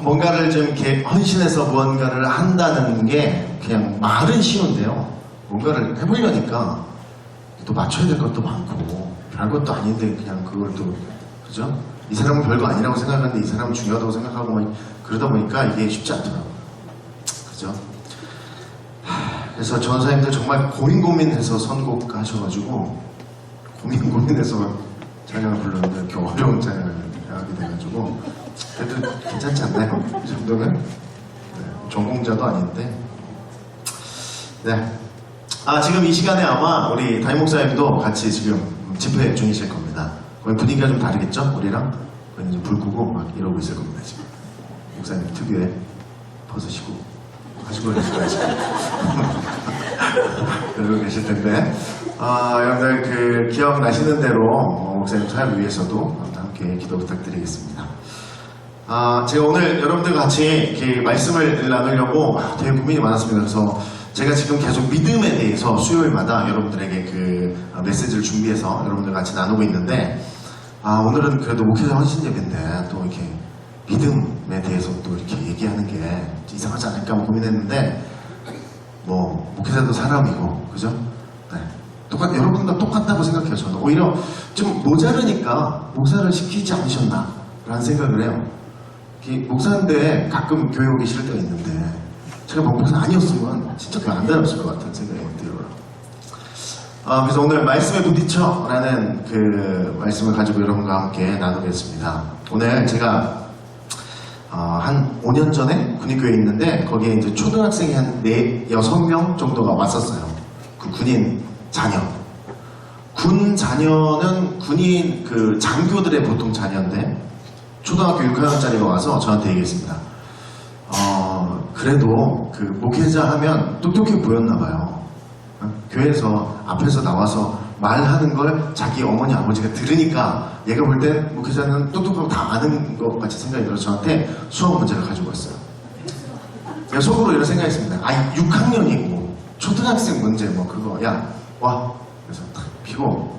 뭔가를 좀 이렇게 헌신해서 무언가를 한다는 게 그냥 말은 쉬운데요. 뭔가를 해보려니까 또 맞춰야 될 것도 많고 별것도 아닌데 그냥 그걸 또 그죠? 이 사람은 별거 아니라고 생각하는데 이 사람은 중요하다고 생각하고 그러다 보니까 이게 쉽지 않더라고요. 그죠? 그래서 전사님들 정말 고민해서 선곡하셔가지고 고민해서 찬양을 불렀는데 이렇게 어려운 찬양을 하게 돼가지고 그래도 괜찮지 않나요? 이 정도면? 네, 전공자도 아닌데 네. 지금 이 시간에 아마 우리 담임 목사님도 같이 지금 집회 중이실 겁니다. 거기 분위기가 좀 다르겠죠? 우리랑? 거기 이제 불 끄고 막 이러고 있을 겁니다, 지금. 목사님 특유의 벗으시고 하시고 계시고 그러고 계실 텐데. 여러분들 그 기억나시는 대로 목사님 사역을 위해서도 함께 기도 부탁드리겠습니다. 제가 오늘 여러분들과 같이 이렇게 말씀을 나누려고 되게 고민이 많았습니다. 그래서 제가 지금 계속 믿음에 대해서 수요일마다 여러분들에게 그 메시지를 준비해서 여러분들과 같이 나누고 있는데 오늘은 그래도 목회자 헌신 예배인데 또 이렇게 믿음에 대해서 또 이렇게 얘기하는 게 이상하지 않을까 고민했는데 뭐 목회자도 사람이고 그죠? 네. 여러분과 똑같다고 생각해요. 저는 오히려 좀 모자르니까 목사를 시키지 않으셨나 라는 생각을 해요. 목사인데 가끔 교회 오기 싫을 때가 있는데 제가 목사 아니었으면 진짜 교회 안 다녔을 것 같은 생각이 들어요. 그래서 오늘 말씀에 부딪혀 라는 그 말씀을 가지고 여러분과 함께 나누겠습니다. 오늘 제가 한 5년 전에 군인교회에 있는데 거기에 이제 초등학생이 한 6명 정도가 왔었어요. 그 군인 자녀. 군 자녀는 군인 그 장교들의 보통 자녀인데 초등학교 6학년짜리가 와서 저한테 얘기했습니다. 그래도 그 목회자 하면 똑똑해 보였나 봐요. 교회에서 앞에서 나와서 말하는 걸 자기 어머니 아버지가 들으니까 얘가 볼 때 목회자는 똑똑하고 다 아는 것 같이 생각이 들어서 저한테 수학 문제를 가지고 왔어요. 제가 속으로 이런 생각했습니다. 6학년이고 초등학생 문제 뭐 그거 야 와 그래서 탁 피고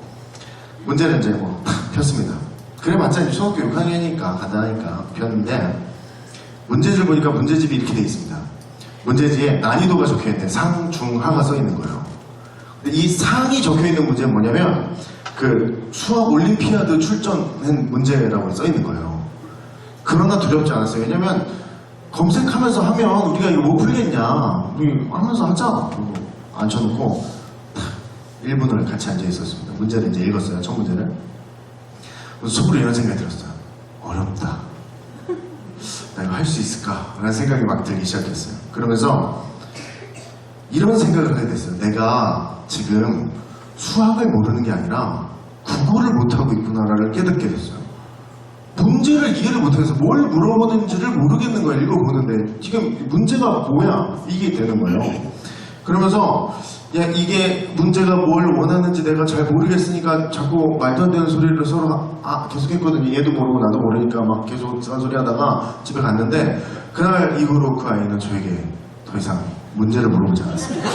문제를 이제 뭐 탁 폈습니다. 그래봤자 이제 초등학교 6학년이니까 간단하니까 폈는데 문제지를 보니까 문제집이 이렇게 돼 있습니다. 문제지에 난이도가 적혀있는데 상, 중, 하가 써있는 거예요. 근데 이 상이 적혀있는 문제는 뭐냐면 그 수학 올림피아드 출전한 문제라고 써있는 거예요. 그러나 두렵지 않았어요. 왜냐면 검색하면서 하면 우리가 이거 못 풀겠냐 우리 하면서 하자 그리고 앉혀놓고 1분을 같이 앉아 있었습니다. 문제를 이제 읽었어요. 첫 문제를. 속으로 이런 생각이 들었어요. 어렵다. 나 이거 할 수 있을까? 라는 생각이 막 들기 시작했어요. 그러면서 이런 생각을 하게 됐어요. 내가 지금 수학을 모르는 게 아니라 국어를 못하고 있구나를 깨닫게 됐어요. 문제를 이해를 못해서 뭘 물어보는지를 모르겠는 거예요. 읽어보는데 지금 문제가 뭐야? 이게 되는 거예요. 그러면서 야, 이게 문제가 뭘 원하는지 내가 잘 모르겠으니까 자꾸 말도 안 되는 소리를 서로 계속 했거든요. 얘도 모르고 나도 모르니까 막 계속 싼소리 하다가 집에 갔는데 그날 이후로 그 아이는 저에게 더 이상 문제를 물어보지 않았습니다.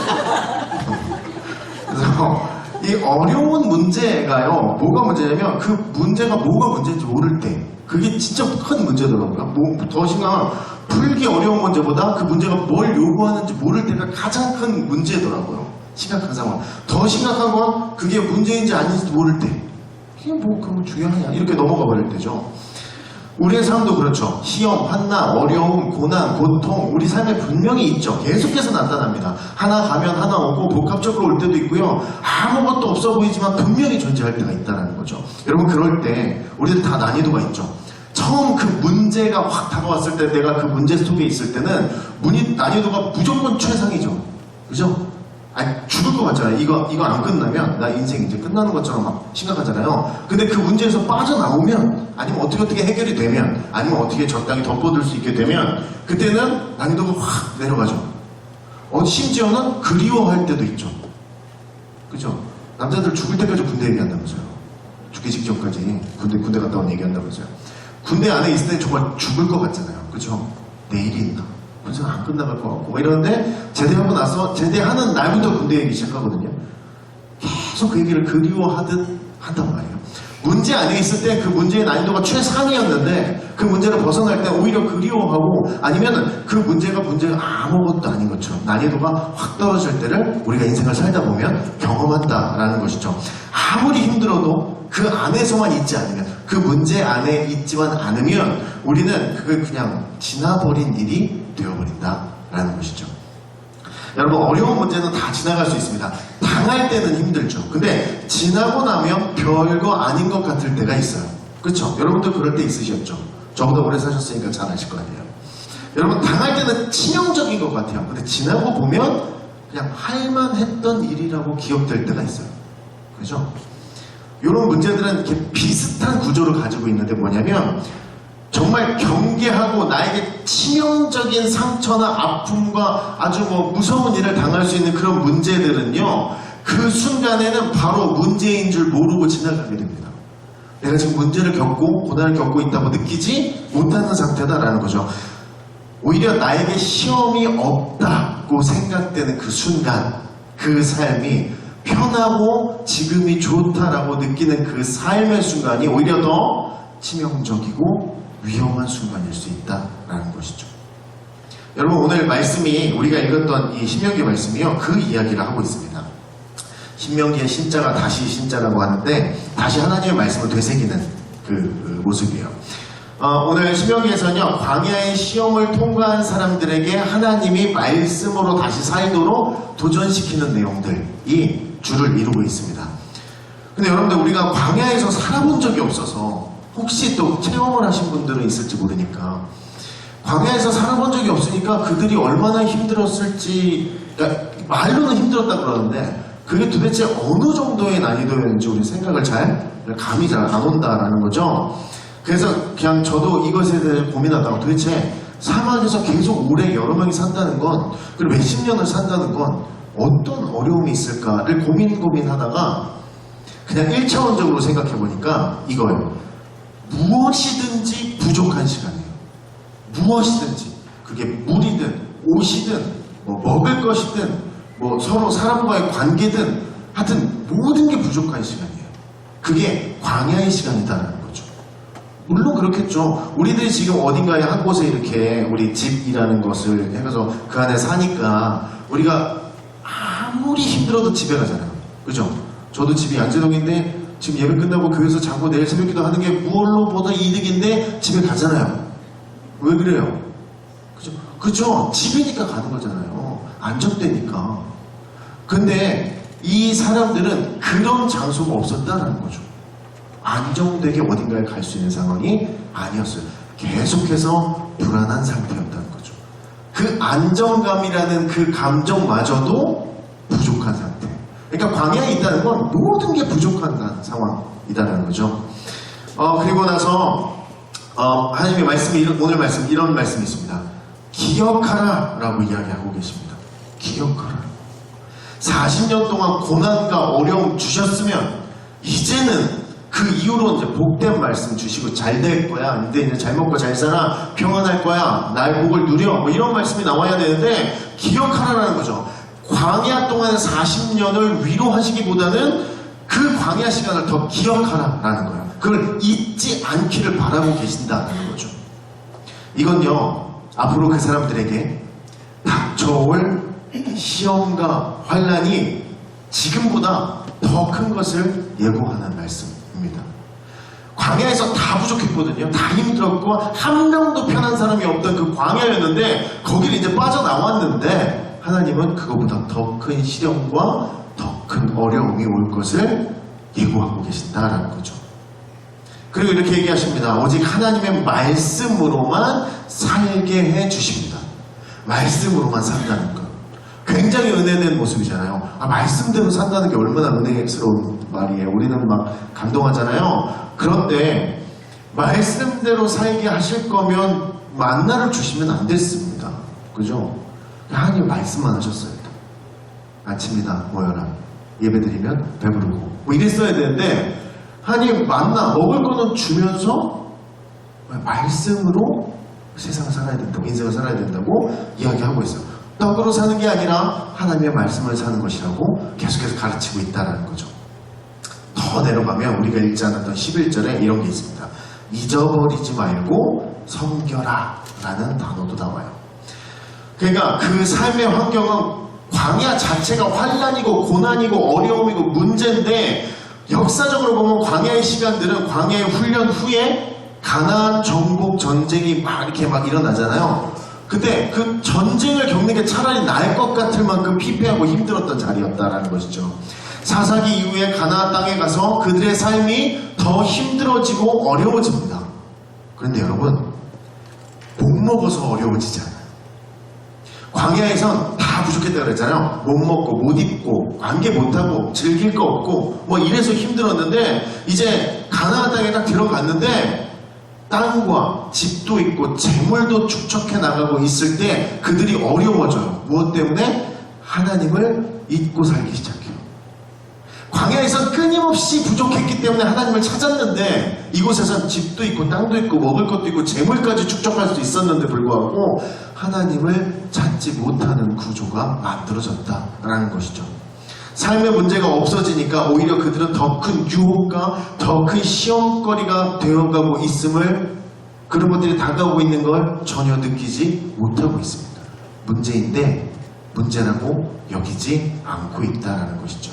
그래서 이 어려운 문제가요, 뭐가 문제냐면 그 문제가 뭐가 문제인지 모를 때 그게 진짜 큰 문제더라고요. 더 심한 풀기 어려운 문제보다 그 문제가 뭘 요구하는지 모를 때가 가장 큰 문제더라고요. 심각한 상황. 더 심각한 건 그게 문제인지 아닌지 모를 때. 이게 뭐 그거 중요하냐. 이렇게 넘어가 버릴 때죠. 우리의 삶도 그렇죠. 시험, 한나, 어려움, 고난, 고통 우리 삶에 분명히 있죠. 계속해서 나타납니다. 하나 가면 하나 오고 복합적으로 올 때도 있고요. 아무것도 없어 보이지만 분명히 존재할 때가 있다는 거죠. 여러분 그럴 때 우리들 다 난이도가 있죠. 처음 그 문제가 확 다가왔을 때 내가 그 문제 속에 있을 때는 난이도가 무조건 최상이죠. 그죠? 죽을 것 같잖아요. 이거 안 끝나면 나 인생 이제 끝나는 것처럼 막 심각하잖아요. 근데 그 문제에서 빠져나오면 아니면 어떻게 해결이 되면 아니면 어떻게 적당히 덮어둘 수 있게 되면 그때는 난이도가 확 내려가죠. 심지어는 그리워할 때도 있죠. 그죠? 남자들 죽을 때까지 군대 얘기한다면서요. 죽기 직전까지 군대 갔다 온 얘기한다면서요. 군대 안에 있을 때 정말 죽을 것 같잖아요. 그죠? 내일이 있나? 군대가 안 끝나갈 것 같고 이러는데 제대하고 나서 제대하는 날부터 군대 얘기 시작하거든요. 계속 그 얘기를 그리워하듯 한단 말이에요. 문제 안에 있을 때 그 문제의 난이도가 최상이었는데 그 문제를 벗어날 때 오히려 그리워하고 아니면 그 문제가 아무것도 아닌 것처럼 난이도가 확 떨어질 때를 우리가 인생을 살다 보면 경험한다라는 것이죠. 아무리 힘들어도 그 안에서만 있지 않으면 그 문제 안에 있지만 않으면 우리는 그걸 그냥 지나버린 일이 되어버린다라는 것이죠. 여러분 어려운 문제는 다 지나갈 수 있습니다. 당할 때는 힘들죠. 근데 지나고 나면 별거 아닌 것 같을 때가 있어요. 그렇죠? 여러분도 그럴 때 있으셨죠? 저보다 오래 사셨으니까 잘 아실 거 아니에요. 여러분 당할 때는 치명적인 것 같아요. 근데 지나고 보면 그냥 할만했던 일이라고 기억될 때가 있어요. 그죠? 이런 문제들은 이렇게 비슷한 구조를 가지고 있는데 뭐냐면 정말 경계하고 나에게 치명적인 상처나 아픔과 아주 무서운 일을 당할 수 있는 그런 문제들은요, 그 순간에는 바로 문제인 줄 모르고 지나가게 됩니다. 내가 지금 문제를 겪고 고난을 겪고 있다고 느끼지 못하는 상태다라는 거죠. 오히려 나에게 시험이 없다고 생각되는 그 순간, 그 삶이 편하고 지금이 좋다라고 느끼는 그 삶의 순간이 오히려 더 치명적이고 위험한 순간일 수 있다라는 것이죠. 여러분 오늘 말씀이 우리가 읽었던 이 신명기 말씀이요 그 이야기를 하고 있습니다. 신명기의 신자가 다시 신자라고 하는데 다시 하나님의 말씀을 되새기는 그 모습이에요. 오늘 신명기에서는요 광야의 시험을 통과한 사람들에게 하나님이 말씀으로 다시 살도록 도전시키는 내용들이 주를 이루고 있습니다. 근데 여러분들 우리가 광야에서 살아본 적이 없어서 혹시 또 체험을 하신 분들은 있을지 모르니까 광야에서 살아본 적이 없으니까 그들이 얼마나 힘들었을지 그러니까 말로는 힘들었다 그러는데 그게 도대체 어느 정도의 난이도였는지 우리 생각을 감이 잘 안 온다라는 거죠. 그래서 그냥 저도 이것에 대해 고민하다가 도대체 사막에서 계속 오래 여러 명이 산다는 건 그리고 몇십 년을 산다는 건 어떤 어려움이 있을까를 고민하다가 그냥 1차원적으로 생각해 보니까 이거예요. 무엇이든지 부족한 시간이에요. 무엇이든지 그게 물이든 옷이든 먹을 것이든 서로 사람과의 관계든 하여튼 모든 게 부족한 시간이에요. 그게 광야의 시간이다라는 거죠. 물론 그렇겠죠. 우리들이 지금 어딘가에 한 곳에 이렇게 우리 집이라는 것을 해서 그 안에 사니까 우리가 아무리 힘들어도 집에 가잖아요. 그죠? 저도 집이 양재동인데 지금 예배 끝나고 교회에서 자고 내일 새벽기도 하는 게 무엇로보다 이득인데 집에 가잖아요. 왜 그래요? 그죠? 그죠? 집이니까 가는 거잖아요. 안정되니까. 근데 이 사람들은 그런 장소가 없었다는 거죠. 안정되게 어딘가에 갈 수 있는 상황이 아니었어요. 계속해서 불안한 상태였다는 거죠. 그 안정감이라는 그 감정마저도 부족한 상태. 그러니까 광야에 있다는 건 모든 게 부족한 상황이다라는 거죠. 그리고 나서 하나님의 말씀이 오늘 말씀 이런 말씀이 있습니다. 기억하라 라고 이야기하고 계십니다. 기억하라. 40년 동안 고난과 어려움 주셨으면 이제는 그 이후로 이제 복된 말씀 주시고 잘 될 거야. 근데 이제 잘 먹고 잘 살아. 평안할 거야. 나의 복을 누려. 이런 말씀이 나와야 되는데 기억하라라는 거죠. 광야 동안 40년을 위로하시기보다는 그 광야 시간을 더 기억하라라는 거예요. 그걸 잊지 않기를 바라고 계신다는 거죠. 이건요, 앞으로 그 사람들에게 닥쳐올 시험과 환난이 지금보다 더 큰 것을 예고하는 말씀입니다. 광야에서 다 부족했거든요. 다 힘들었고 한 명도 편한 사람이 없던 그 광야였는데 거기를 이제 빠져나왔는데 하나님은 그것보다 더 큰 시련과 더 큰 어려움이 올 것을 예고하고 계신다라는 거죠. 그리고 이렇게 얘기하십니다. 오직 하나님의 말씀으로만 살게 해주십니다. 말씀으로만 산다는 것. 굉장히 은혜된 모습이잖아요. 말씀대로 산다는 게 얼마나 은혜스러운 말이에요. 우리는 막 감동하잖아요. 그런데 말씀대로 살게 하실 거면 만나를 주시면 안 됐습니다. 그죠? 하나님 말씀만 하셨어요. 아침이다 모여라. 예배드리면 배부르고 이랬어야 되는데 하나님 만나 먹을 거는 주면서 말씀으로 세상을 살아야 된다고 인생을 살아야 된다고 이야기하고 있어요. 떡으로 사는 게 아니라 하나님의 말씀을 사는 것이라고 계속해서 가르치고 있다는 거죠. 더 더 내려가면 우리가 읽지 않았던 11절에 이런 게 있습니다. 잊어버리지 말고 섬겨라 라는 단어도 나와요. 그러니까 그 삶의 환경은 광야 자체가 환란이고 고난이고 어려움이고 문제인데, 역사적으로 보면 광야의 시간들은 광야의 훈련 후에 가나안 정복 전쟁이 막 이렇게 막 일어나잖아요. 근데 그 전쟁을 겪는 게 차라리 나을 것 같을 만큼 피폐하고 힘들었던 자리였다라는 것이죠. 사사기 이후에 가나안 땅에 가서 그들의 삶이 더 힘들어지고 어려워집니다. 그런데 여러분, 못 먹어서 어려워지지 않아요. 광야에선 다 부족했다고 그랬잖아요. 못 먹고 못 입고 관계 못하고 즐길 거 없고 뭐 이래서 힘들었는데, 이제 가나안 땅에 딱 들어갔는데 땅과 집도 있고 재물도 축적해 나가고 있을 때 그들이 어려워져요. 무엇 때문에? 하나님을 잊고 살기 시작해요. 광야에선 끊임없이 부족했기 때문에 하나님을 찾았는데, 이곳에선 집도 있고 땅도 있고 먹을 것도 있고 재물까지 축적할 수 있었는데 불구하고 하나님을 찾지 못하는 구조가 만들어졌다라는 것이죠. 삶의 문제가 없어지니까 오히려 그들은 더 큰 유혹과 더 큰 시험거리가 되어가고 있음을, 그런 것들이 다가오고 있는 걸 전혀 느끼지 못하고 있습니다. 문제인데 문제라고 여기지 않고 있다는 것이죠.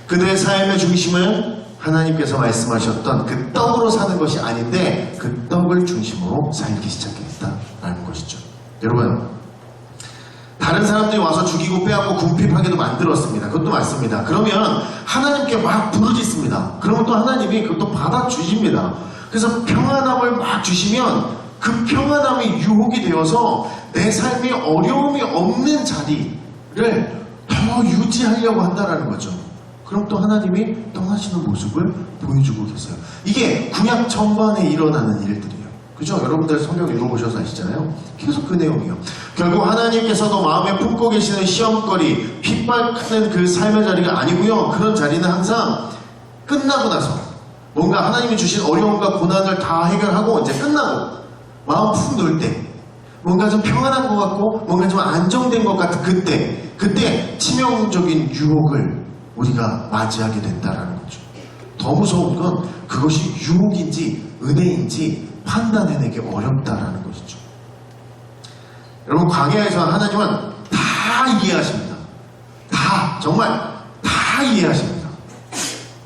그들의 삶의 중심은 하나님께서 말씀하셨던 그 떡으로 사는 것이 아닌데 그 떡을 중심으로 살기 시작했다라는 것이죠. 여러분, 다른 사람들이 와서 죽이고 빼앗고 궁핍하게도 만들었습니다. 그것도 맞습니다. 그러면 하나님께 막 부르짖습니다. 그러면 또 하나님이 그것도 받아주십니다. 그래서 평안함을 막 주시면 그 평안함이 유혹이 되어서 내 삶에 어려움이 없는 자리를 더 유지하려고 한다는 거죠. 그럼 또 하나님이 떠나시는 모습을 보여주고 계세요. 이게 구약 전반에 일어나는 일들이에요. 그죠? 여러분들 성경 읽어보셔서 아시잖아요. 계속 그 내용이에요. 결국 하나님께서도 마음에 품고 계시는 시험거리, 핍박하는 그 삶의 자리가 아니고요. 그런 자리는 항상 끝나고 나서 뭔가 하나님이 주신 어려움과 고난을 다 해결하고 이제 끝나고 마음 푹 놓을 때, 뭔가 좀 평안한 것 같고 뭔가 좀 안정된 것 같은 그때 치명적인 유혹을 우리가 맞이하게 된다라는 거죠. 더 무서운 건 그것이 유혹인지 은혜인지 판단해내기 어렵다라는 것이죠. 여러분, 광야에서 하나님은 다 이해하십니다. 다, 정말 다 이해하십니다.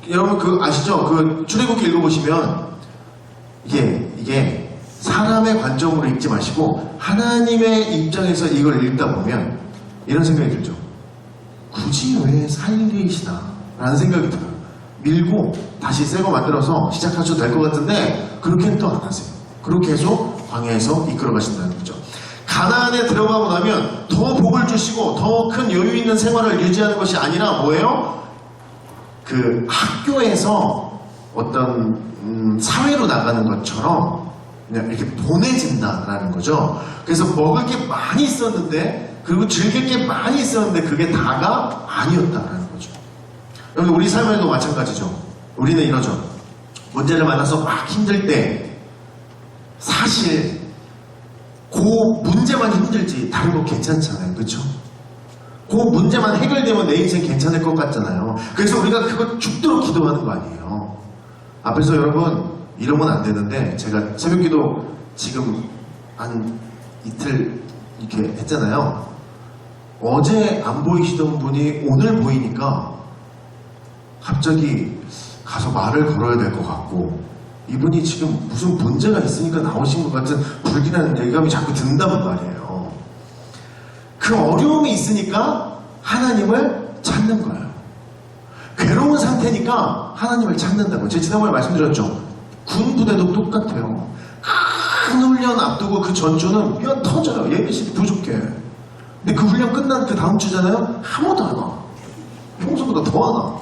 여러분 그 아시죠? 그 출애굽기 읽어보시면 이게 사람의 관점으로 읽지 마시고 하나님의 입장에서 이걸 읽다 보면 이런 생각이 들죠. 굳이 왜 살리시나? 라는 생각이 들어요. 밀고 다시 새거 만들어서 시작하셔도 될 것 같은데 그렇게는 또 안 하세요. 그렇게 해서 광야에서 이끌어 가신다는 거죠. 가나안에 들어가고 나면 더 복을 주시고 더 큰 여유 있는 생활을 유지하는 것이 아니라 뭐예요? 그 학교에서 어떤 사회로 나가는 것처럼 그냥 이렇게 보내진다라는 거죠. 그래서 먹을 게 많이 있었는데, 그리고 즐길 게 많이 있었는데 그게 다가 아니었다라는 거죠. 여러분, 우리 삶에도 마찬가지죠. 우리는 이러죠. 문제를 만나서 막 힘들 때 사실 그 문제만 힘들지 다른 거 괜찮잖아요. 그렇죠? 그 문제만 해결되면 내 인생 괜찮을 것 같잖아요. 그래서 우리가 그거 죽도록 기도하는 거 아니에요. 앞에서 여러분 이러면 안 되는데, 제가 새벽기도 지금 한 이틀 이렇게 했잖아요. 어제 안 보이시던 분이 오늘 보이니까 갑자기 가서 말을 걸어야 될 것 같고, 이분이 지금 무슨 문제가 있으니까 나오신 것 같은 불길한 예감이 자꾸 든단 말이에요. 그 어려움이 있으니까 하나님을 찾는 거예요. 괴로운 상태니까 하나님을 찾는다고. 제가 지난번에 말씀드렸죠. 군 부대도 똑같아요. 큰 훈련 앞두고 그 전주는 뼈 터져요. 예배실이 부족해. 근데 그 훈련 끝난 그 다음 주잖아요. 아무도 안 와. 평소보다 더 안 와.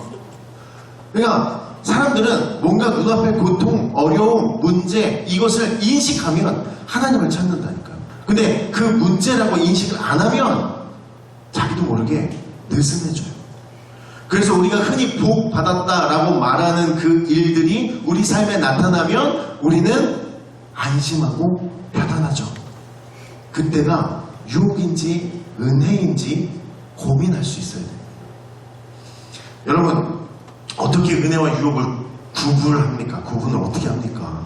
그러니까 사람들은 뭔가 눈앞에 고통, 어려움, 문제, 이것을 인식하면 하나님을 찾는다니까요. 근데 그 문제라고 인식을 안 하면 자기도 모르게 느슨해져요. 그래서 우리가 흔히 복 받았다라고 말하는 그 일들이 우리 삶에 나타나면 우리는 안심하고 편안하죠. 그때가 유혹인지 은혜인지 고민할 수 있어야 돼요. 여러분, 어떻게 은혜와 유혹을 구분합니까? 구분을 어떻게 합니까?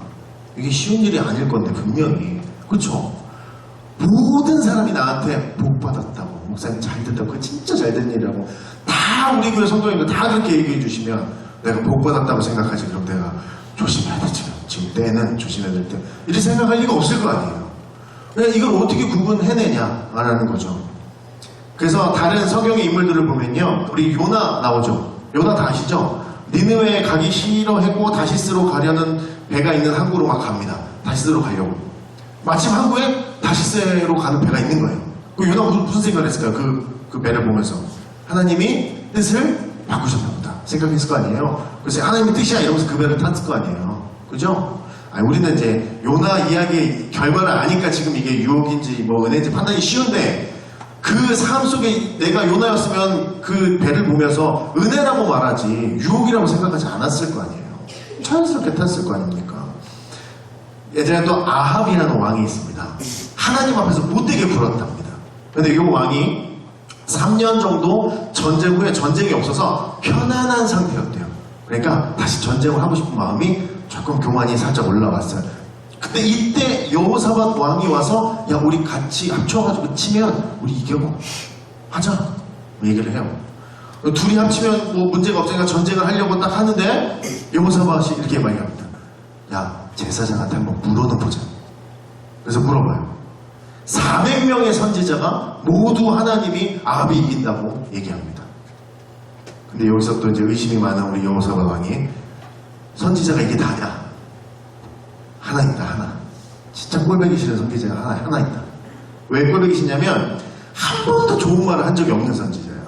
이게 쉬운 일이 아닐 건데 분명히 그렇죠? 모든 사람이 나한테 복 받았다고 목사님 잘 됐다고 그거 진짜 잘 된 일이라고 다 우리 교회 성도님들 다 그렇게 얘기해 주시면 내가 복 받았다고 생각하지. 그럼 내가 조심해야 돼. 지금 때는 조심해야 될 때 이렇게 생각할 리가 없을 거 아니에요. 이걸 어떻게 구분해내냐라는 거죠. 그래서 다른 성경의 인물들을 보면요, 우리 요나 나오죠. 요나 다 아시죠? 니느웨에 가기 싫어했고 다시스로 가려는 배가 있는 항구로 막 갑니다. 다시스로 가려고. 마침 항구에 다시스로 가는 배가 있는 거예요. 그 요나가 무슨 생각을 했을까요? 그 배를 보면서 하나님이 뜻을 바꾸셨나 보다 생각했을 거 아니에요. 그래서 하나님의 뜻이야 이러면서 그 배를 탔을 거 아니에요. 그죠? 아니, 우리는 이제 요나 이야기의 결과를 아니까 지금 이게 유혹인지 뭐 은혜인지 판단이 쉬운데 그 삶 속에 내가 요나였으면 그 배를 보면서 은혜라고 말하지 유혹이라고 생각하지 않았을 거 아니에요. 자연스럽게 탔을 거 아닙니까? 예전에 또 아합이라는 왕이 있습니다. 하나님 앞에서 못되게 굴었답니다. 근데 이 왕이 3년 정도 전쟁 후에 전쟁이 없어서 편안한 상태였대요. 그러니까 다시 전쟁을 하고 싶은 마음이 조금 교만이 살짝 올라왔어요. 근데 이때 여호사밧 왕이 와서 야 우리 같이 합쳐가지고 치면 우리 이겨고 하자 얘기를 해요. 둘이 합치면 뭐 문제가 없으니까 전쟁을 하려고 딱 하는데 여호사밧이 이렇게 말합니다. 야 제사장한테 한번 물어는 보자. 그래서 물어봐요. 400명의 선지자가 모두 하나님이 아합이 이긴다고 얘기합니다. 근데 여기서 또 이제 의심이 많은 우리 여호사밧 왕이 선지자가 이게 다냐? 하나 있다, 하나. 진짜 꼴보기 싫은 선지자가 하나 있다. 왜 꼴보기 싫냐면 한 번도 좋은 말을 한 적이 없는 선지자예요.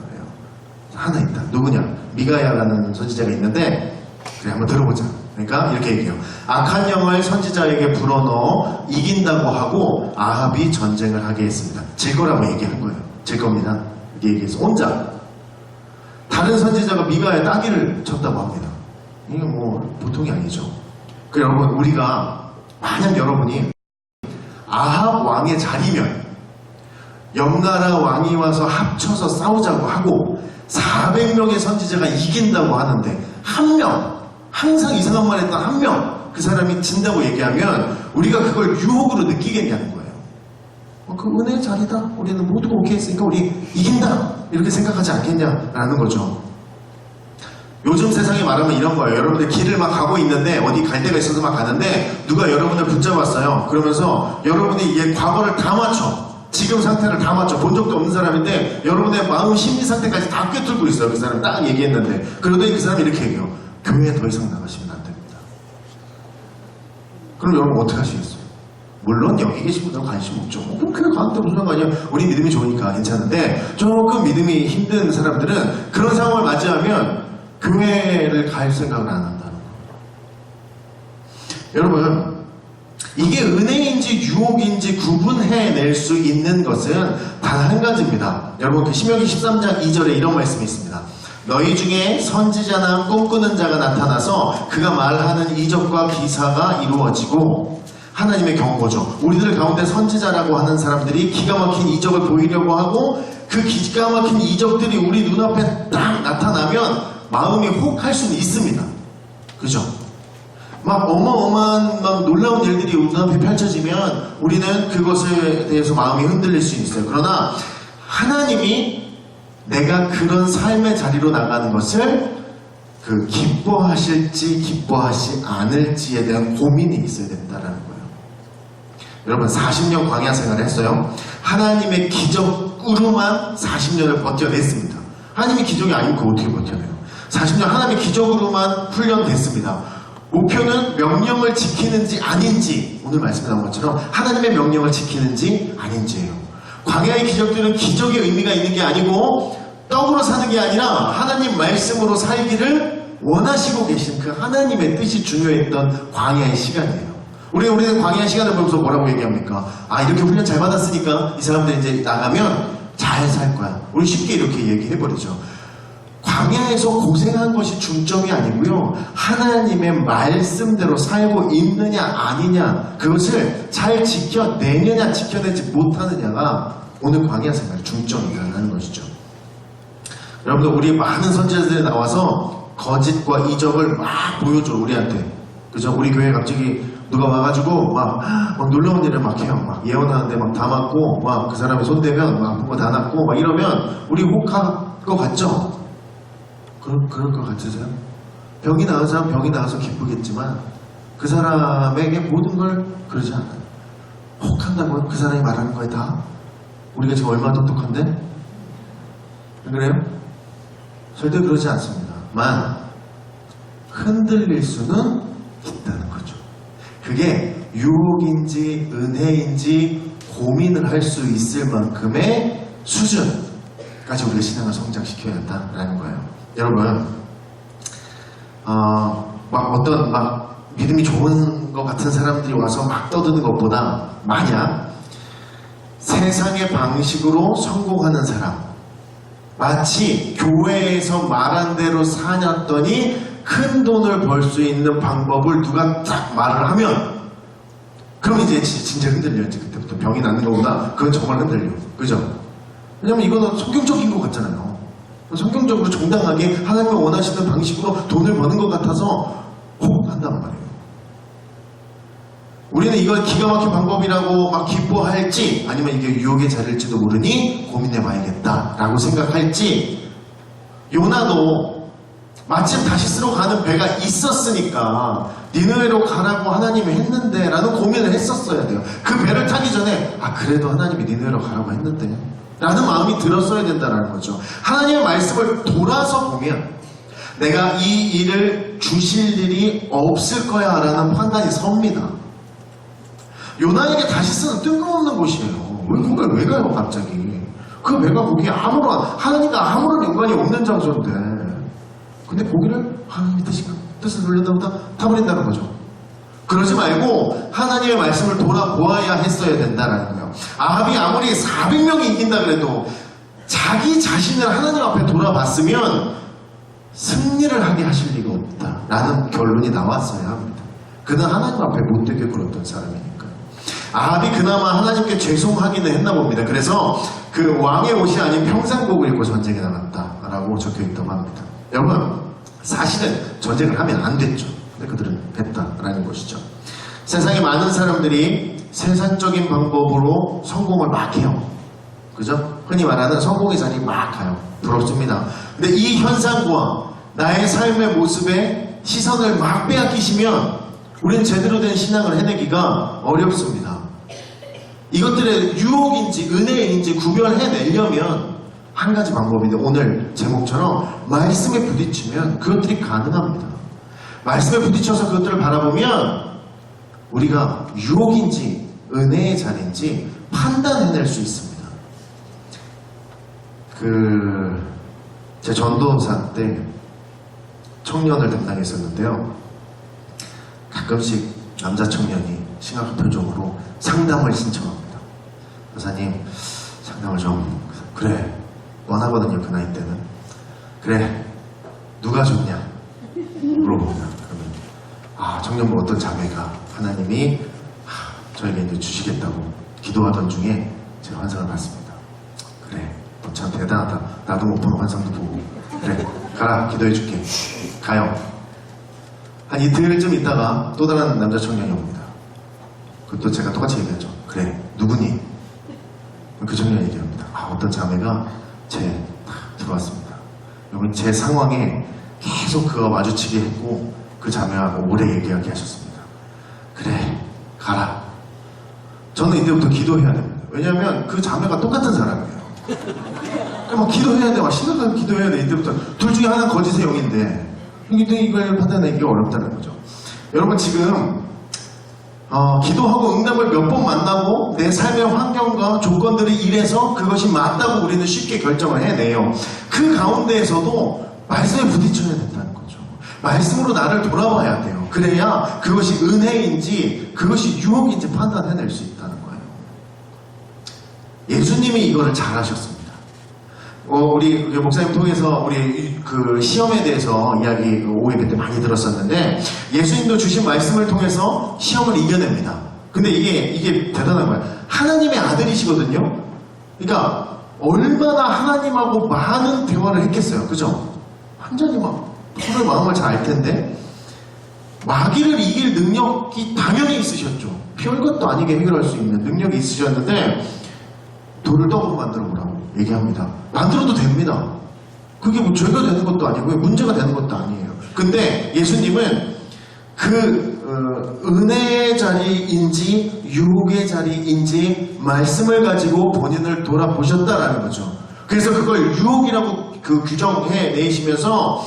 하나 있다. 누구냐? 미가야라는 선지자가 있는데 그래 한번 들어보자. 그러니까 이렇게 얘기해요. 악한 영을 선지자에게 불어넣어 이긴다고 하고 아합이 전쟁을 하게 했습니다. 질 거라고 얘기한 거예요. 질 겁니다. 이렇게 얘기해서 혼자. 다른 선지자가 미가야 따기를 쳤다고 합니다. 이게 뭐 보통이 아니죠. 그 여러분 우리가 만약 여러분이 아합 왕의 자리면 옆나라 왕이 와서 합쳐서 싸우자고 하고 400명의 선지자가 이긴다고 하는데 한 명, 항상 이상한 말 했던 한 명, 그 사람이 진다고 얘기하면 우리가 그걸 유혹으로 느끼겠냐는 거예요. 그 은혜의 자리다. 우리는 모두가 오케이 했으니까 우리 이긴다. 이렇게 생각하지 않겠냐라는 거죠. 요즘 세상에 말하면 이런 거예요. 여러분들 길을 막 가고 있는데 어디 갈 데가 있어서 막 가는데 누가 여러분을 붙잡았어요. 그러면서 여러분이 얘 과거를 다 맞춰. 지금 상태를 다 맞춰. 본 적도 없는 사람인데 여러분의 마음 심리 상태까지 다 꿰뚫고 있어요. 그 사람 딱 얘기했는데 그러더니 그 사람이 이렇게 얘기해요. 교회에 더 이상 나가시면 안 됩니다. 그럼 여러분 어떻게 하시겠어요? 물론 여기 계신 분들은 관심 없죠. 그럼 교회 가는데 무슨 상관이야. 우리 믿음이 좋으니까 괜찮은데 조금 믿음이 힘든 사람들은 그런 상황을 맞이하면 교회를 갈 생각을 안 한다는 거예요. 여러분 이게 은혜인지 유혹인지 구분해낼 수 있는 것은 단 한 가지입니다. 여러분 그 신명기 13장 2절에 이런 말씀이 있습니다. 너희 중에 선지자나 꿈꾸는 자가 나타나서 그가 말하는 이적과 기사가 이루어지고 하나님의 경고죠. 우리들 가운데 선지자라고 하는 사람들이 기가 막힌 이적을 보이려고 하고 그 기가 막힌 이적들이 우리 눈앞에 딱 나타나면 마음이 혹할 수는 있습니다. 그죠? 막 어마어마한 막 놀라운 일들이 우리 눈앞에 펼쳐지면 우리는 그것에 대해서 마음이 흔들릴 수 있어요. 그러나 하나님이 내가 그런 삶의 자리로 나가는 것을 그 기뻐하실지 기뻐하지 않을지에 대한 고민이 있어야 된다는 거예요. 여러분 40년 광야 생활을 했어요. 하나님의 기적으로만 40년을 버텨냈습니다. 하나님의 기적이 아니면 그거 어떻게 버텨내요? 40년 하나님의 기적으로만 훈련됐습니다. 목표는 명령을 지키는지 아닌지, 오늘 말씀에 나온 것처럼 하나님의 명령을 지키는지 아닌지예요. 광야의 기적들은 기적의 의미가 있는 게 아니고 떡으로 사는 게 아니라 하나님 말씀으로 살기를 원하시고 계신 그 하나님의 뜻이 중요했던 광야의 시간이에요. 우리는 광야의 시간을 보면서 뭐라고 얘기합니까? 아 이렇게 훈련 잘 받았으니까 이 사람들 이제 나가면 잘 살 거야. 우리 쉽게 이렇게 얘기해버리죠. 광야에서 고생한 것이 중점이 아니고요. 하나님의 말씀대로 살고 있느냐 아니냐 그것을 잘 지켜내느냐 지켜내지 못하느냐가 오늘 광야 생활 중점이라는 것이죠. 여러분들 우리 많은 선지자들이 나와서 거짓과 이적을 막 보여줘, 우리한테. 그죠? 우리 교회에 갑자기 누가 와가지고 막 놀라운 일을 막 해요. 막 예언하는데 막 다 맞고, 막 그 사람이 손대면 막 아픈 거 다 낫고, 막 이러면 우리 혹할 것 같죠? 그럴 것 같으세요? 병이 나은 사람 병이 나아서 기쁘겠지만 그 사람에게 모든 걸 그러지 않아요. 혹한다고 그 사람이 말하는 거에 다 우리가 지금 얼마나 똑똑한데? 안 그래요? 절대 그러지 않습니다. 만 흔들릴 수는 있다는 거죠. 그게 유혹인지 은혜인지 고민을 할 수 있을 만큼의 수준까지 우리가 신앙을 성장시켜야 한다라는 거예요. 여러분, 막 믿음이 좋은 것 같은 사람들이 와서 막 떠드는 것보다 만약 세상의 방식으로 성공하는 사람, 마치 교회에서 말한 대로 사녔더니 큰 돈을 벌 수 있는 방법을 누가 딱 말을 하면 그럼 이제 진짜 흔들려요. 그때부터 병이 나는 것보다 그건 정말 흔들려. 그죠? 왜냐면 이거는 성경적인 것 같잖아요. 성경적으로 정당하게 하나님이 원하시는 방식으로 돈을 버는 것 같아서 혹 한단 말이에요. 우리는 이걸 기가 막힌 방법이라고 막 기뻐할지 아니면 이게 유혹의 자리일지도 모르니 고민해 봐야겠다라고 생각할지, 요나도 마침 다시스로 가는 배가 있었으니까 니느웨로 가라고 하나님이 했는데 라는 고민을 했었어야 돼요. 그 배를 타기 전에 그래도 하나님이 니느웨로 가라고 했는데 라는 마음이 들었어야 된다는 거죠. 하나님의 말씀을 돌아서 보면 내가 이 일을 주실 일이 없을 거야 라는 판단이 섭니다. 요나에게 다시스는 뜬금없는 곳이에요. 왜 가요 갑자기? 그 배가 거기 하나님과 아무런 연관이 없는 장소인데, 근데 거기를 하나님의 뜻을 돌린다고 다 타버린다는 거죠. 그러지 말고 하나님의 말씀을 돌아보아야 했어야 된다는 거예요. 아합이 아무리 400명이 이긴다 그래도 자기 자신을 하나님 앞에 돌아봤으면 승리를 하게 하실 리가 없다라는 결론이 나왔어야 합니다. 그는 하나님 앞에 못되게 굴었던 사람이니까. 아합이 그나마 하나님께 죄송하기는 했나 봅니다. 그래서 그 왕의 옷이 아닌 평상복을 입고 전쟁에 나갔다라고 적혀있다고 합니다. 여러분, 사실은 전쟁을 하면 안 됐죠. 근데 그들은 했다라는 것이죠. 세상에 많은 사람들이 세상적인 방법으로 성공을 막 해요. 그죠? 흔히 말하는 성공의 자리 막 가요. 부럽습니다. 근데 이 현상과 나의 삶의 모습에 시선을 막 빼앗기시면 우리는 제대로 된 신앙을 해내기가 어렵습니다. 이것들의 유혹인지 은혜인지 구별해내려면 한 가지 방법인데, 오늘 제목처럼 말씀에 부딪히면 그것들이 가능합니다. 말씀에 부딪혀서 그것들을 바라보면 우리가 유혹인지 은혜의 자리인지 판단해낼 수 있습니다. 제 전도사 때 청년을 담당했었는데요. 가끔씩 남자 청년이 심각한 표정으로 상담을 신청합니다. 교사님, 상담을 좀. 그래, 원하거든요. 그 나이 때는. 그래, 누가 좋냐 물어봅니다. 그러면 청년부 어떤 자매가 하나님이 저에게 이제 주시겠다고 기도하던 중에 제가 환상을 봤습니다. 그래, 너 참 대단하다. 나도 못 보는 환상도 보고. 그래, 가라, 기도해줄게. 가요. 한 이틀쯤 있다가 또 다른 남자 청년이 옵니다. 그것도 제가 똑같이 얘기하죠. 그래, 누구니? 그 청년이 얘기합니다. 어떤 자매가 들어왔습니다. 여러분, 제 상황에 계속 그와 마주치게 했고 그 자매하고 오래 얘기하게 하셨습니다. 그래, 가라. 저는 이때부터 기도해야 됩니다. 왜냐하면 그 자매가 똑같은 사람이에요. 막 기도해야 돼, 막 심각하게 기도해야 돼. 이때부터 둘 중에 하나는 거짓의 영인데 이걸 판단하기가 어렵다는 거죠. 여러분, 지금 기도하고 응답을 몇 번 만나고 내 삶의 환경과 조건들이 이래서 그것이 맞다고 우리는 쉽게 결정을 해내요. 그 가운데에서도 말씀에 부딪혀야 된다는 거죠. 말씀으로 나를 돌아봐야 돼요. 그래야 그것이 은혜인지 그것이 유혹인지 판단해낼 수 있다는 거예요. 예수님이 이거를 잘하셨습니다. 우리 목사님 통해서 우리 그 시험에 대해서 이야기 오해회 때 많이 들었었는데, 예수님도 주신 말씀을 통해서 시험을 이겨냅니다. 근데 이게 대단한 거예요. 하나님의 아들이시거든요. 그러니까 얼마나 하나님하고 많은 대화를 했겠어요. 그죠? 완전히 막 서로의 마음을 잘 알 텐데 마귀를 이길 능력이 당연히 있으셨죠. 별것도 아니게 해결할 수 있는 능력이 있으셨는데 돌을 떡으로 만들어 보라고 얘기합니다. 만들어도 됩니다. 그게 뭐 죄가 되는 것도 아니고요. 문제가 되는 것도 아니에요. 근데 예수님은 은혜의 자리인지 유혹의 자리인지 말씀을 가지고 본인을 돌아보셨다라는 거죠. 그래서 그걸 유혹이라고 규정해 내시면서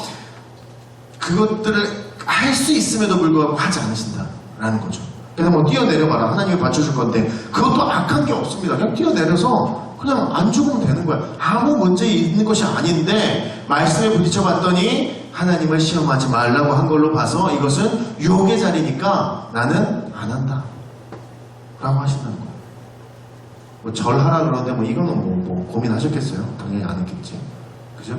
그것들을 할 수 있음에도 불구하고 하지 않으신다라는 거죠. 그냥 뭐 뛰어내려봐라. 하나님이 받쳐줄 건데 그것도 악한 게 없습니다. 그냥 뛰어내려서 그냥 안 죽으면 되는 거야. 아무 문제 있는 것이 아닌데 말씀에 부딪혀 봤더니 하나님을 시험하지 말라고 한 걸로 봐서 이것은 유혹의 자리니까 나는 안 한다 라고 하신다는 거예요. 뭐 절하라 그러는데 뭐 이거는 뭐 고민하셨겠어요? 당연히 안 했겠지. 그죠?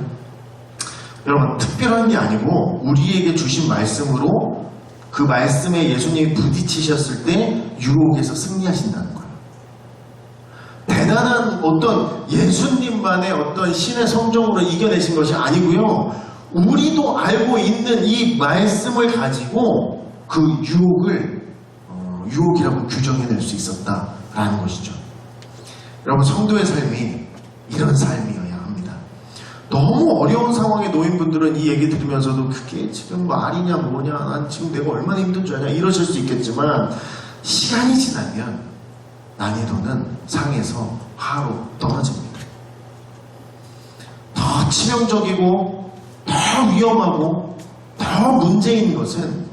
여러분 특별한 게 아니고 우리에게 주신 말씀으로 그 말씀에 예수님이 부딪히셨을 때 유혹에서 승리하신다는 거예요. 대단한 어떤 예수님만의 어떤 신의 성정으로 이겨내신 것이 아니고요. 우리도 알고 있는 이 말씀을 가지고 그 유혹이라고 규정해낼 수 있었다라는 것이죠. 여러분 성도의 삶이 이런 삶이어야 합니다. 너무 어려운 상황에 놓인 분들은 이 얘기 들으면서도 그게 지금 말이냐 뭐냐 난 지금 내가 얼마나 힘든 줄 아냐 이러실 수 있겠지만 시간이 지나면 난이도는 상에서 하로 떨어집니다. 더 치명적이고 더 위험하고 더 문제인 것은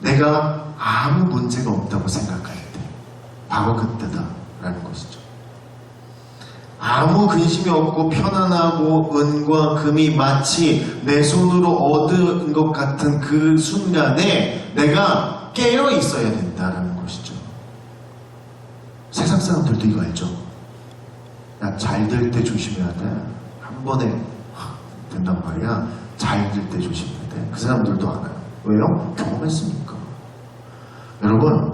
내가 아무 문제가 없다고 생각할 때 바로 그때다라는 것이죠. 아무 근심이 없고 편안하고 은과 금이 마치 내 손으로 얻은 것 같은 그 순간에 내가 깨어 있어야 된다라는 것이죠. 세상 사람들도 이거 알죠? 야, 잘 될 때 조심해야 돼. 한 번에 된단 말이야. 잘 될 때 조심해야 돼. 그 사람들도 알아요. 왜요? 경험했으니까. 여러분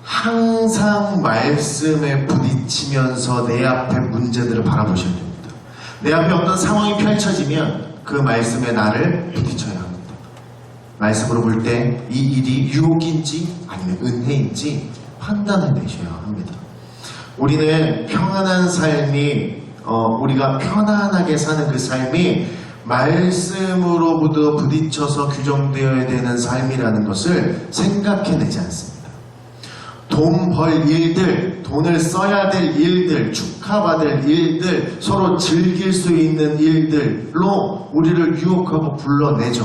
항상 말씀에 부딪히면서 내 앞에 문제들을 바라보셔야 됩니다. 내 앞에 어떤 상황이 펼쳐지면 그 말씀에 나를 부딪혀야 합니다. 말씀으로 볼 때 이 일이 유혹인지 아니면 은혜인지 판단해내셔야 합니다. 우리는 평안한 삶이 우리가 편안하게 사는 그 삶이 말씀으로부터 부딪혀서 규정되어야 되는 삶이라는 것을 생각해내지 않습니다. 돈 벌 일들, 돈을 써야 될 일들, 축하받을 일들, 서로 즐길 수 있는 일들로 우리를 유혹하고 불러내죠.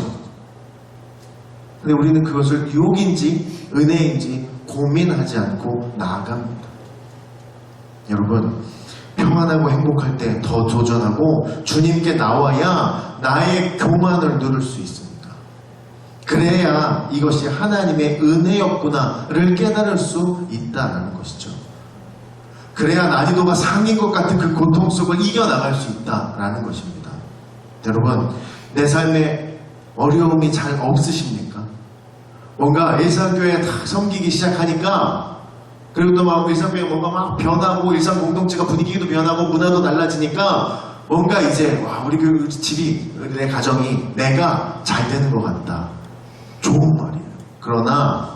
근데 우리는 그것을 유혹인지 은혜인지 고민하지 않고 나아갑니다. 여러분 평안하고 행복할 때 더 도전하고 주님께 나와야 나의 교만을 누를 수 있습니다. 그래야 이것이 하나님의 은혜였구나를 깨달을 수 있다는 것이죠. 그래야 난이도가 상인 것 같은 그 고통 속을 이겨나갈 수 있다는 것입니다. 여러분 내 삶에 어려움이 잘 없으십니까? 뭔가 일상교회 다 섬기기 시작하니까 그리고 또 막 일상교회 뭔가 막 변하고 일상 공동체가 분위기도 변하고 문화도 달라지니까 뭔가 이제 와 우리 그 집이 내 가정이 내가 잘 되는 것 같다. 좋은 말이에요. 그러나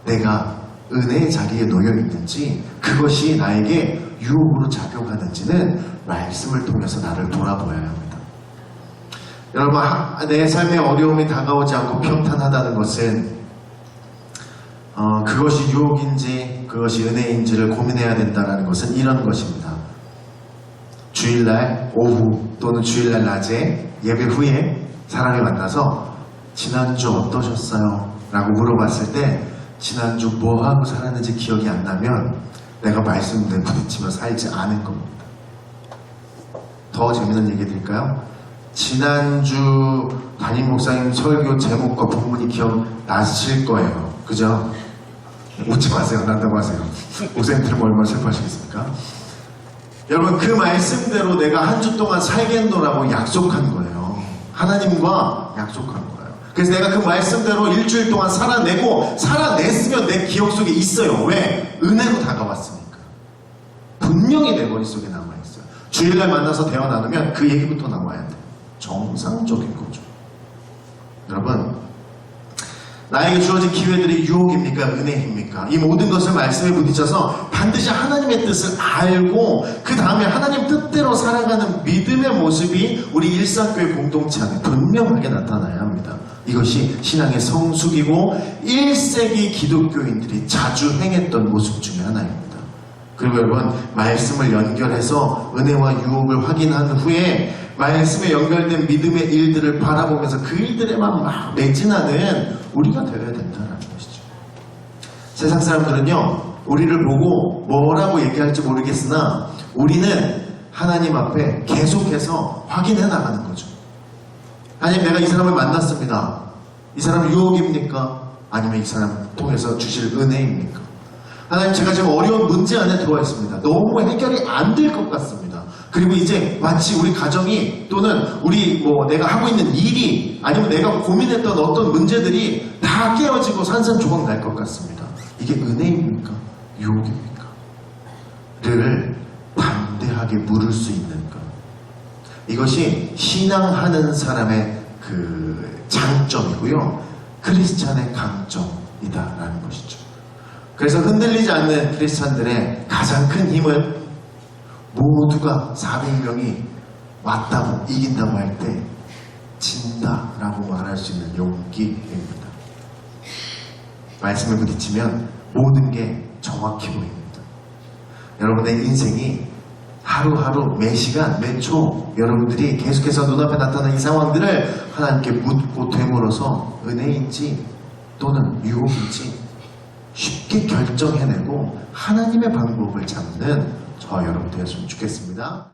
내가 은혜의 자리에 놓여 있는지 그것이 나에게 유혹으로 작용하는지는 말씀을 통해서 나를 돌아보아야 합니다. 여러분 내 삶에 어려움이 다가오지 않고 평탄하다는 것은 그것이 유혹인지 그것이 은혜인지를 고민해야 된다는 것은 이런 것입니다. 주일날 오후 또는 주일날 낮에 예배 후에 사람이 만나서 지난주 어떠셨어요? 라고 물어봤을 때 지난주 뭐하고 살았는지 기억이 안 나면 내가 말씀에 부딪히며 살지 않은 겁니다. 더 재밌는 얘기 드릴까요? 지난주 담임 목사님 설교 제목과 본문이 기억나실 거예요. 그죠? 웃지 마세요. 난다고 하세요. 목사님 들으면 얼마나 슬퍼하시겠습니까? 여러분 그 말씀대로 내가 한 주 동안 살겠노라고 약속한 거예요. 하나님과 약속한 거예요. 그래서 내가 그 말씀대로 일주일 동안 살아냈으면 내 기억 속에 있어요. 왜? 은혜로 다가왔으니까. 분명히 내 머릿속에 남아있어요. 주일날 만나서 대화 나누면 그 얘기부터 나와야 돼. 정상적인 거죠. 여러분, 나에게 주어진 기회들이 유혹입니까? 은혜입니까? 이 모든 것을 말씀에 부딪혀서 반드시 하나님의 뜻을 알고 그 다음에 하나님 뜻대로 살아가는 믿음의 모습이 우리 일상교회 공동체 안에 분명하게 나타나야 합니다. 이것이 신앙의 성숙이고 1세기 기독교인들이 자주 행했던 모습 중에 하나입니다. 그리고 여러분, 말씀을 연결해서 은혜와 유혹을 확인한 후에 말씀에 연결된 믿음의 일들을 바라보면서 그 일들에만 막 매진하는 우리가 되어야 된다는 것이죠. 세상 사람들은요, 우리를 보고 뭐라고 얘기할지 모르겠으나 우리는 하나님 앞에 계속해서 확인해 나가는 거죠. 하나님, 내가 이 사람을 만났습니다. 이 사람 유혹입니까? 아니면 이 사람 통해서 주실 은혜입니까? 하나님, 제가 지금 어려운 문제 안에 들어와 있습니다. 너무 해결이 안 될 것 같습니다. 그리고 이제 마치 우리 가정이 또는 우리 내가 하고 있는 일이 아니면 내가 고민했던 어떤 문제들이 다 깨어지고 산산조각 날 것 같습니다. 이게 은혜입니까? 유혹입니까? 를 담대하게 물을 수 있는 것. 이것이 신앙하는 사람의 그 장점이고요. 크리스찬의 강점이다라는 것이죠. 그래서 흔들리지 않는 크리스찬들의 가장 큰 힘은 모두가 400명이 왔다고 이긴다고 할 때 진다라고 말할 수 있는 용기입니다. 말씀을 부딪히면 모든 게 정확히 보입니다. 여러분의 인생이 하루하루 매 시간 매 초 여러분들이 계속해서 눈앞에 나타나는 이 상황들을 하나님께 묻고 되물어서 은혜인지 또는 유혹인지 쉽게 결정해내고 하나님의 방법을 잡는 저와 여러분 되었으면 좋겠습니다.